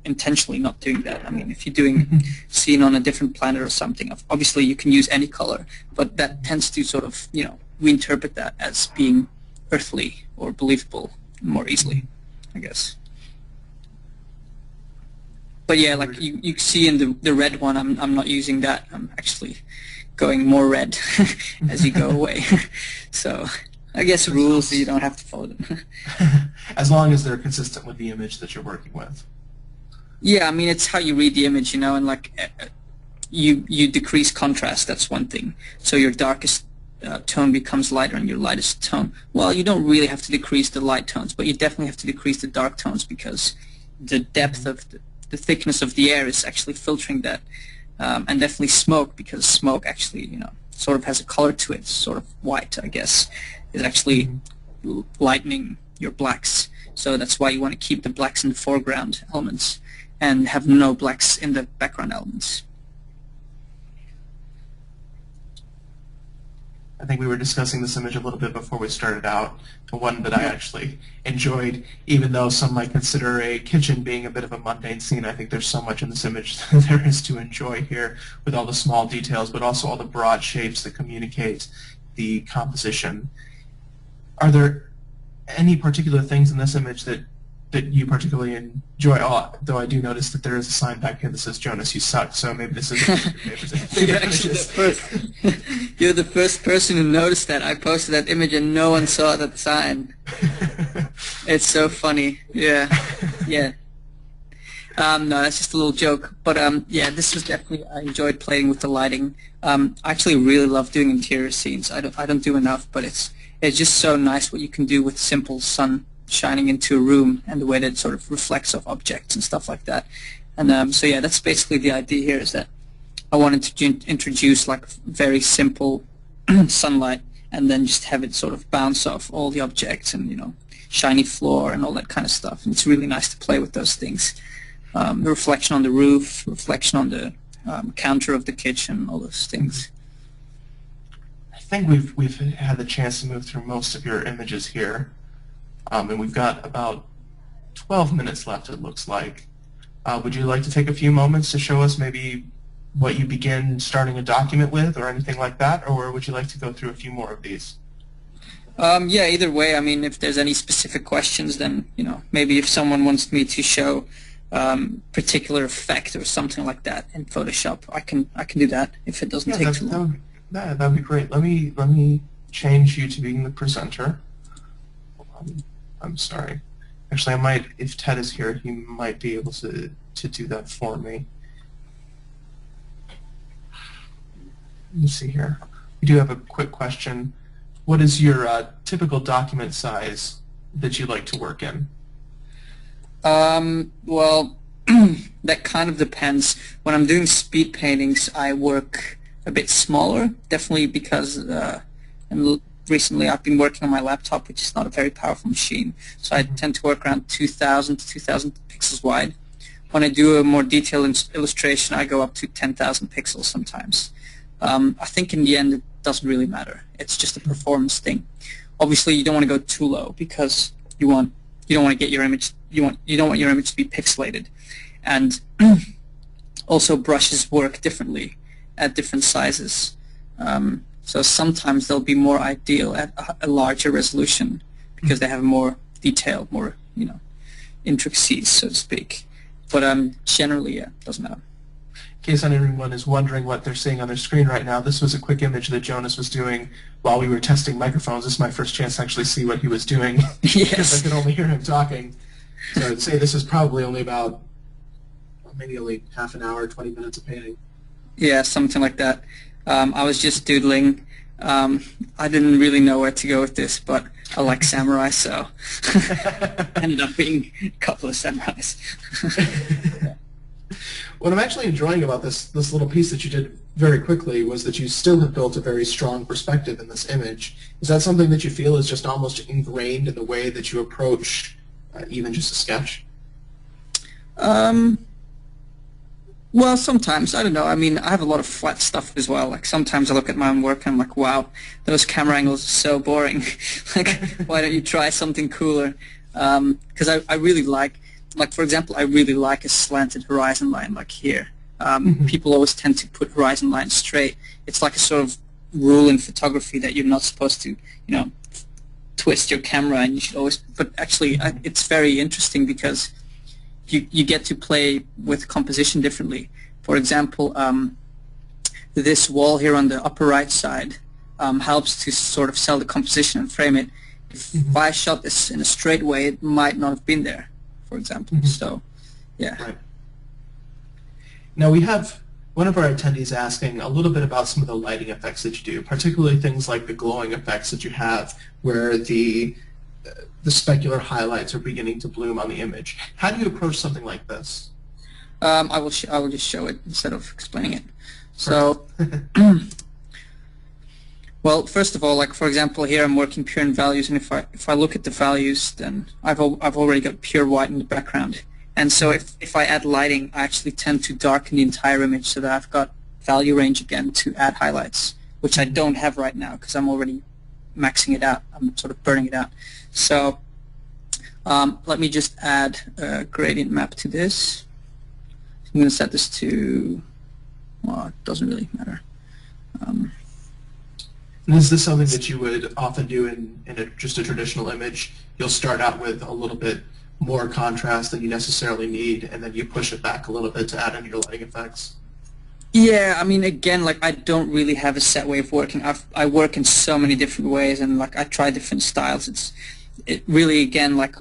intentionally not doing that. I mean, if you're doing scene on a different planet or something, obviously you can use any color, but that tends to sort of we interpret that as being earthly or believable more easily, I guess. But yeah, like you see in the red one, I'm not using that. I'm actually going more red as you go away. So I guess rules, you don't have to follow them. As long as they're consistent with the image that you're working with. Yeah, I mean, it's how you read the image, and like you decrease contrast, that's one thing. So your darkest tone becomes lighter and your lightest tone. Well, you don't really have to decrease the light tones, but you definitely have to decrease the dark tones because the depth of the thickness of the air is actually filtering that. And definitely smoke, because smoke actually, sort of has a color to it, sort of white, I guess. Is actually lightening your blacks. So that's why you want to keep the blacks in the foreground elements and have no blacks in the background elements. I think we were discussing this image a little bit before we started out, the one that I actually enjoyed, even though some might consider a kitchen being a bit of a mundane scene. I think there's so much in this image that there is to enjoy here with all the small details, but also all the broad shapes that communicate the composition. Are there any particular things in this image that you particularly enjoy? Oh, though I do notice that there is a sign back here that says, "Jonas, you suck," so maybe this is You're the first person who noticed that. I posted that image and no one saw that sign. It's so funny. Yeah. No, that's just a little joke. But yeah, this was definitely, I enjoyed playing with the lighting. I actually really love doing interior scenes. I don't do enough, but it's just so nice what you can do with simple sun shining into a room and the way that it sort of reflects off objects and stuff like that. And so yeah, that's basically the idea here, is that I wanted to introduce like very simple sunlight and then just have it sort of bounce off all the objects and shiny floor and all that kind of stuff. And it's really nice to play with those things. The reflection on the roof, reflection on the counter of the kitchen, all those things. I think we've had the chance to move through most of your images here, and we've got about 12 minutes left, it looks like. Would you like to take a few moments to show us maybe what you begin starting a document with or anything like that, or would you like to go through a few more of these? Yeah, either way. I mean, if there's any specific questions, then maybe if someone wants me to show particular effect or something like that in Photoshop, I can do that if it doesn't take too long. That'd be great. Let me change you to being the presenter. I'm sorry. Actually, I might, if Ted is here, he might be able to do that for me. Let me see here. We do have a quick question. What is your typical document size that you like to work in? Well, that kind of depends. When I'm doing speed paintings, I work a bit smaller, definitely because recently I've been working on my laptop, which is not a very powerful machine, so I tend to work around 2,000 to 2,000 pixels wide. When I do a more detailed illustration, I go up to 10,000 pixels sometimes. I think in the end it doesn't really matter. It's just a performance thing. Obviously, you don't want to go too low because you don't want to get your image. You don't want your image to be pixelated, and also brushes work differently at different sizes. So sometimes they'll be more ideal at a larger resolution because they have more detail, more intricacies, so to speak. But generally, yeah, it doesn't matter. In case anyone is wondering what they're seeing on their screen right now, this was a quick image that Jonas was doing while we were testing microphones. This is my first chance to actually see what he was doing because I could only hear him talking. So I'd say this is probably only about maybe only half an hour, 20 minutes of painting. Yeah, something like that. I was just doodling. I didn't really know where to go with this, but I like samurai, so ended up being a couple of samurais. What I'm actually enjoying about this little piece that you did very quickly was that you still have built a very strong perspective in this image. Is that something that you feel is just almost ingrained in the way that you approach even just a sketch? Well, sometimes. I don't know. I mean, I have a lot of flat stuff as well. Like, sometimes I look at my own work and I'm like, wow, those camera angles are so boring. Like, why don't you try something cooler? Because I really like, for example, I really like a slanted horizon line like here. People always tend to put horizon lines straight. It's like a sort of rule in photography that you're not supposed to, twist your camera, and you should always, but actually it's very interesting because you get to play with composition differently. For example, this wall here on the upper right side helps to sort of sell the composition and frame it. If I shot this in a straight way, it might not have been there, for example. So, yeah. Right. Now we have one of our attendees asking a little bit about some of the lighting effects that you do, particularly things like the glowing effects that you have where the specular highlights are beginning to bloom on the image. How do you approach something like this? I will just show it instead of explaining it. So, well, first of all, like for example, here I'm working pure in values, and if I look at the values, then I've already got pure white in the background. And so if I add lighting, I actually tend to darken the entire image so that I've got value range again to add highlights, which I don't have right now because I'm already maxing it out. I'm sort of burning it out. So let me just add a gradient map to this. I'm going to set this to, well, it doesn't really matter. And is this something that you would often do in just a traditional image? You'll start out with a little bit more contrast than you necessarily need, and then you push it back a little bit to add in your lighting effects? Yeah, I mean, again, like I don't really have a set way of working. I work in so many different ways, and like I try different styles. It really, again, like,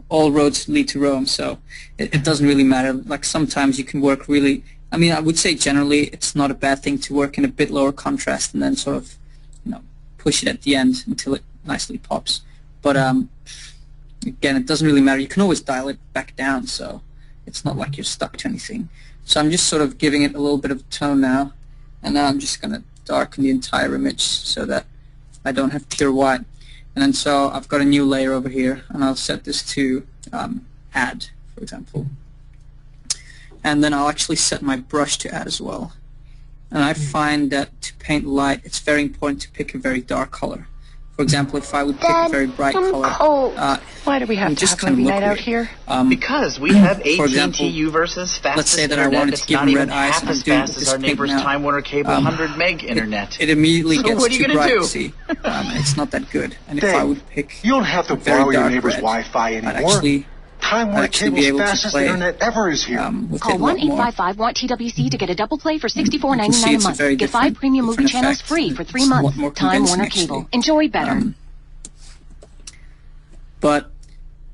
all roads lead to Rome, so it doesn't really matter. Like sometimes you can work really, I mean, I would say generally it's not a bad thing to work in a bit lower contrast and then sort of, push it at the end until it nicely pops. But again, it doesn't really matter. You can always dial it back down, so it's not like you're stuck to anything. So I'm just sort of giving it a little bit of tone now, and now I'm just going to darken the entire image so that I don't have pure white. And then so I've got a new layer over here, and I'll set this to add, for example. And then I'll actually set my brush to add as well. And I find that to paint light, it's very important to pick a very dark color. For example, if I would pick a very bright color, why do we have to have movie night out here? Because we have for example, AT&T versus fastest let's say that I internet. wanted to It's give not them even red eyes, half and I'm as doing fast this as our pink neighbor's now. Time Warner Cable 100 meg internet. It immediately So gets what are you too gonna bright do? to see. It's not that good. And if Dave, I would pick you don't have to a very borrow your dark neighbor's red, Wi-Fi I'd anymore. Time I'd Warner actually be Cable's able to fastest play internet ever is here. with Call it a lot more. 1-855-WANT-TWC to get a double play for You can see $64.99 a it's a month. very Get 5 different premium movie channels effect. free for 3 It's a lot months. more Time Warner convincing, Cable. actually. Enjoy better. But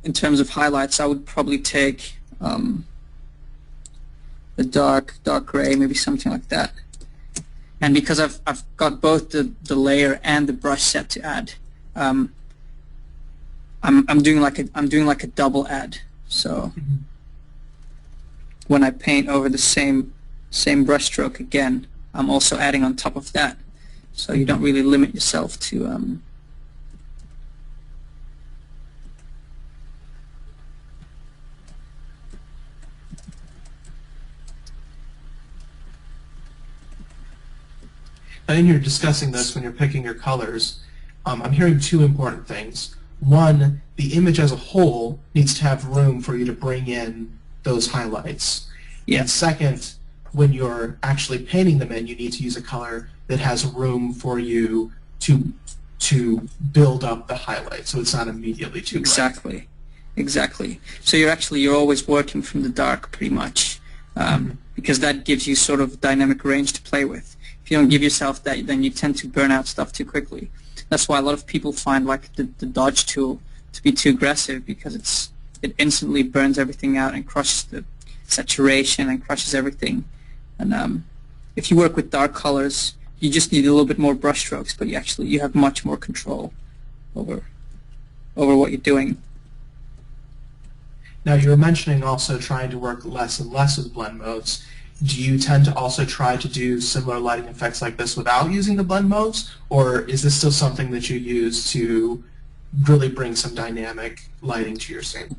in terms of highlights, I would probably take a dark gray, maybe something like that. And because I've got both the layer and the brush set to add, I'm doing like a double add. So when I paint over the same brush stroke again, I'm also adding on top of that. So you don't really limit yourself to And you're discussing this when you're picking your colors. I'm hearing two important things. One, the image as a whole needs to have room for you to bring in those highlights. Yeah. And second, when you're actually painting them in, you need to use a color that has room for you to build up the highlight, so it's not immediately too bright. Exactly. So you're always working from the dark, pretty much, because that gives you sort of dynamic range to play with. If you don't give yourself that, then you tend to burn out stuff too quickly. That's why a lot of people find like the dodge tool to be too aggressive, because it instantly burns everything out and crushes the saturation and crushes everything. And if you work with dark colors, you just need a little bit more brush strokes, but you have much more control over what you're doing. Now, you were mentioning also trying to work less and less with blend modes. Do you tend to also try to do similar lighting effects like this without using the blend modes, or is this still something that you use to really bring some dynamic lighting to your scene?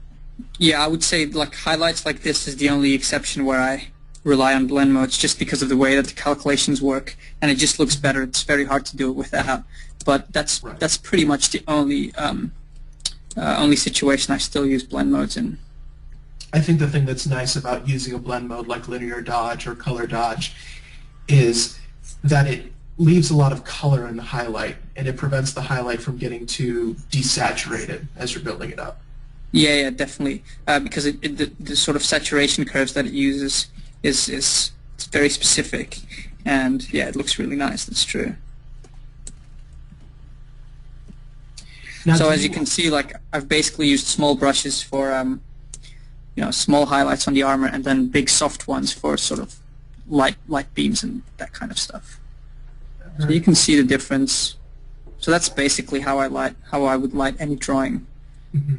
Yeah, I would say like highlights like this is the only exception where I rely on blend modes, just because of the way that the calculations work, and it just looks better. It's very hard to do it without. But that's pretty much the only situation I still use blend modes in. I think the thing that's nice about using a blend mode like linear dodge or color dodge is that it leaves a lot of color in the highlight, and it prevents the highlight from getting too desaturated as you're building it up. Yeah, definitely. Because the sort of saturation curves that it uses is very specific, and yeah, it looks really nice. That's true. Now, so as you can see, like I've basically used small brushes for small highlights on the armor, and then big soft ones for sort of light beams and that kind of stuff. So you can see the difference. So that's basically how I would light any drawing. Mm-hmm.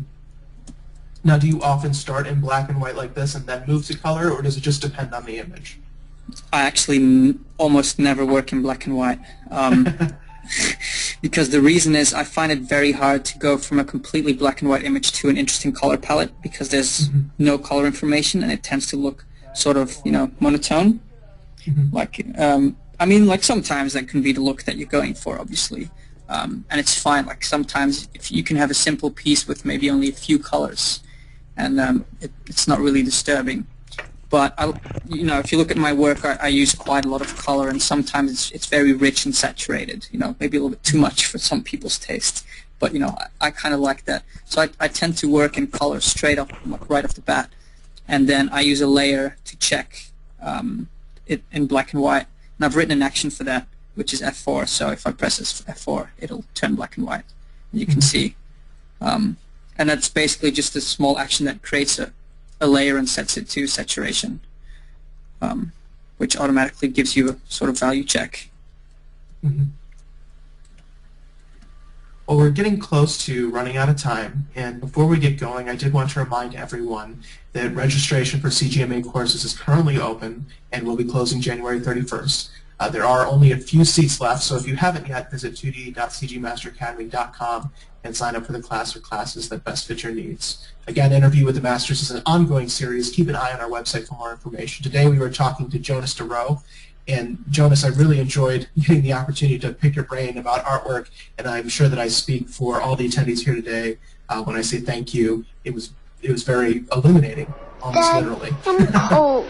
Now, do you often start in black and white like this and then move to color, or does it just depend on the image? I actually almost never work in black and white. Because the reason is I find it very hard to go from a completely black and white image to an interesting color palette, because there's no color information, and it tends to look sort of, monotone. Like, I mean, like sometimes that can be the look that you're going for, obviously. And it's fine. Like sometimes if you can have a simple piece with maybe only a few colors, and it's not really disturbing. But if you look at my work, I use quite a lot of color, and sometimes it's very rich and saturated. Maybe a little bit too much for some people's taste. But I kind of like that. So I tend to work in color straight up, like right off the bat, and then I use a layer to check it in black and white. And I've written an action for that, which is F4. So if I press F4, it'll turn black and white. And you can see, and that's basically just a small action that creates a layer and sets it to saturation, which automatically gives you a sort of value check. Well, we're getting close to running out of time, and before we get going, I did want to remind everyone that registration for CGMA courses is currently open and will be closing January 31st. There are only a few seats left, so if you haven't yet, visit 2d.cgmasteracademy.com and sign up for the class or classes that best fit your needs. Again, Interview with the Masters is an ongoing series. Keep an eye on our website for more information. Today we were talking to Jonas De Ro, and Jonas, I really enjoyed getting the opportunity to pick your brain about artwork, and I'm sure that I speak for all the attendees here today when I say thank you. It was very illuminating. Almost literally. Oh,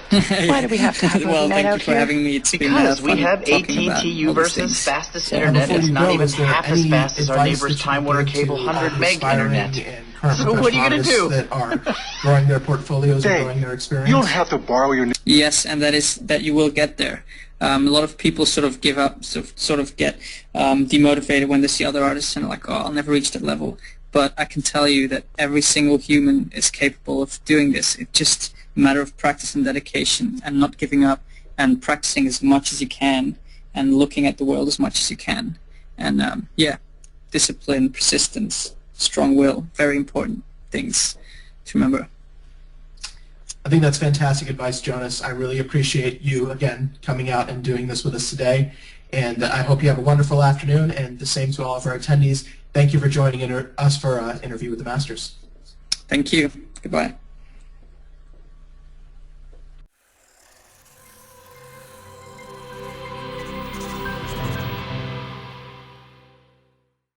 why do we have to have well, night thank out you for here? having me. It's Because we been have fun AT&T talking about all these Uverse's things. fastest Yeah, internet. before It's you not go, even is there half as any fast as our advice neighbor's that Time you Warner give cable to 100 meg aspiring internet. and current So what are you gonna professional do? artists that are growing their portfolios and growing their experience? You don't have to borrow your... Yes, and that is that you will get there. A lot of people sort of give up, sort of get demotivated when they see other artists and are like, oh, I'll never reach that level. But I can tell you that every single human is capable of doing this. It's just a matter of practice and dedication and not giving up and practicing as much as you can and looking at the world as much as you can. And yeah, discipline, persistence, strong will, very important things to remember. I think that's fantastic advice, Jonas. I really appreciate you, again, coming out and doing this with us today. And I hope you have a wonderful afternoon, and the same to all of our attendees. Thank you for joining us for an interview with the Masters. Thank you. Goodbye.